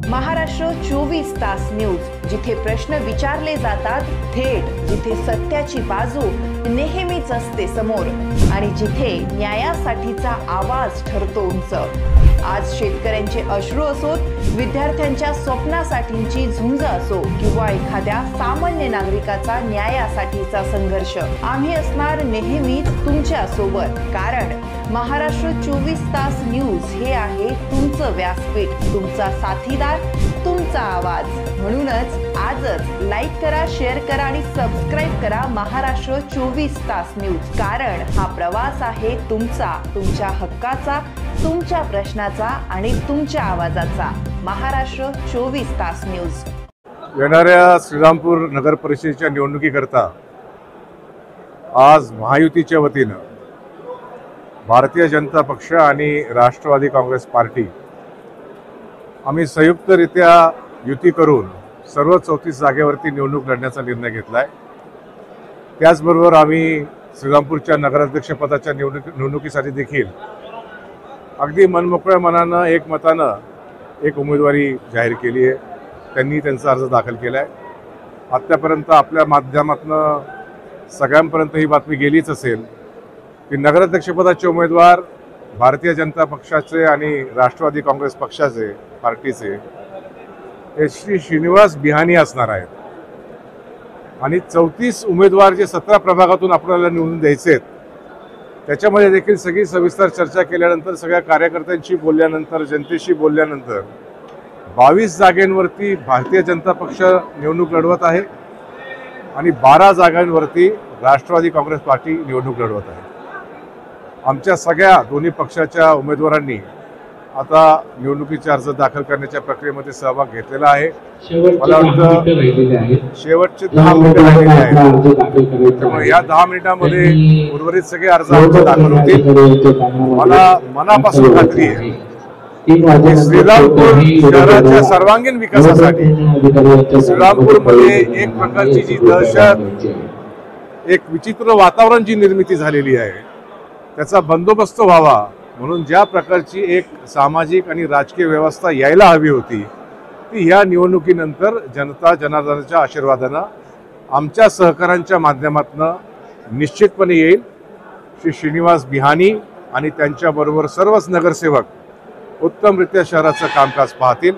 महाराष्ट्र 24 तास न्यूज, जिथे प्रश्न विचारले जातात थेट, जिथे सत्याची बाजू नेहमीच असते समोर आणि जिथे न्यायासाठीचा आवाज ठरतो उंच। आज शेतकऱ्यांचे अश्रू असोत, विद्यार्थ्यांच्या स्वप्नासाठीची झुंज असो किंवा एखाद्या सामान्य नागरिकाचा न्यायासाठीचा संघर्ष, आम्ही असणार नेहमी तुमच्या सोबत। कारण महाराष्ट्र 24 तास न्यूज हे आहे तुमचं व्यासपीठ, तुमचा साथीदार, तुमचा आवाज। म्हणूनच आजच लाईक करा, शेअर करा आणि सबस्क्राइब करा महाराष्ट्र 24 तास न्यूज। कारण हा प्रवास आहे तुमचा, तुमच्या हक्काचा, तुमच्या प्रश्नाचा आणि तुमच्या आवाजाचा। महाराष्ट्र 24 तास न्यूज। येणाऱ्या श्रीरामपूर नगर परिषदेच्या निवडणुकीकरता आज महायुतीच्या वतीनं भारतीय जनता पक्ष आणि राष्ट्रवादी काँग्रेस पार्टी आम्ही संयुक्तरित्या युती करून सर्व 34 जागेवरती निवडणूक लढण्याचा निर्णय घेतला आहे। त्याचबरोबर आम्ही श्रीरामपूरच्या नगराध्यक्षपदाच्या निवडणुकीसाठी देखील अगदी मनमोकळ्या मनानं एकमतानं एक उमेदवारी जाहीर केली आहे। त्यांनी त्यांचा अर्ज दाखल केला आहे। आत्तापर्यंत आपल्या माध्यमातून सगळ्यांपर्यंत ही बातमी गेलीच असेल की नगराध्यक्षपदाचे उमेदवार भारतीय जनता पक्षाचे आणि राष्ट्रवादी काँग्रेस पक्षाचे पार्टीचे हे श्री श्रीनिवास बिहानी असणार आहेत आणि 34 उमेदवार जे 17 प्रभागातून आपल्याला निवडून द्यायचे आहेत त्याच्यामध्ये देखील सगळी सविस्तर चर्चा केल्यानंतर, सगळ्या कार्यकर्त्यांशी बोलल्यानंतर, जनतेशी बोलल्यानंतर 22 जागांवरती भारतीय जनता पक्ष निवडणूक लढवत आहे आणि 12 जागांवरती राष्ट्रवादी काँग्रेस पार्टी निवडणूक लढवत आहे। आमच्या सगळ्या दोन्ही पक्षाच्या उमेदवारांनी आता निवडणुकीचे अर्ज दाखल करण्याच्या प्रक्रियेमध्ये सहभाग घेतलेला आहे। मला वाटतं शेवटचे 10 मिनिटं राहिलेली आहेत, त्यामुळे या 10 मिनिटांमध्ये उर्वरित सगळे अर्ज दाखल होतील। मला मनापासून खात्री आहे की श्रीरामपूर शहराच्या सर्वांगीण विकासासाठी श्रीरामपूरमध्ये एक प्रकारची जी दहशत, एक विचित्र वातावरण जी निर्मिती झालेली आहे त्याचा बंदोबस्त व्हावा म्हणून ज्या प्रकारची एक सामाजिक आणि राजकीय व्यवस्था यायला हवी होती ती ह्या निवडणुकीनंतर जनता जनार्दनाच्या आशीर्वादानं आमच्या सहकाऱ्यांच्या माध्यमातून निश्चितपणे येईल। श्री श्रीनिवास बिहानी आणि त्यांच्याबरोबर सर्वच नगरसेवक उत्तमरित्या शहराचं कामकाज पाहतील।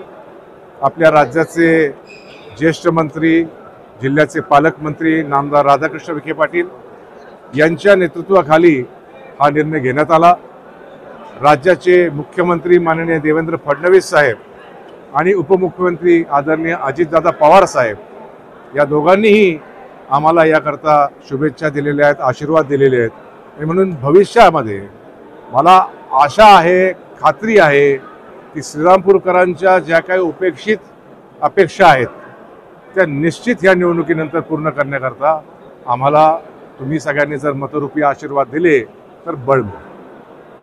आपल्या राज्याचे ज्येष्ठ मंत्री, जिल्ह्याचे पालकमंत्री नामदार राधाकृष्ण विखे पाटील यांच्या नेतृत्वाखाली हा निर्णय घेण्यात आला। राज्याचे मुख्यमंत्री माननीय देवेंद्र फडणवीस साहेब आणि उपमुख्यमंत्री आदरणीय अजितदादा पवार साहेब या दोघांनीही आम्हाला याकरता शुभेच्छा दिलेल्या आहेत, आशीर्वाद दिलेले आहेत। आणि म्हणून भविष्यामध्ये मला आशा आहे, खात्री आहे की श्रीरामपूरकरांच्या ज्या काही उपेक्षित अपेक्षा आहेत त्या निश्चित या निवडणुकीनंतर पूर्ण करण्याकरता आम्हाला तुम्ही सगळ्यांनी जर मतरूपी आशीर्वाद दिले तर बळ मिळेल।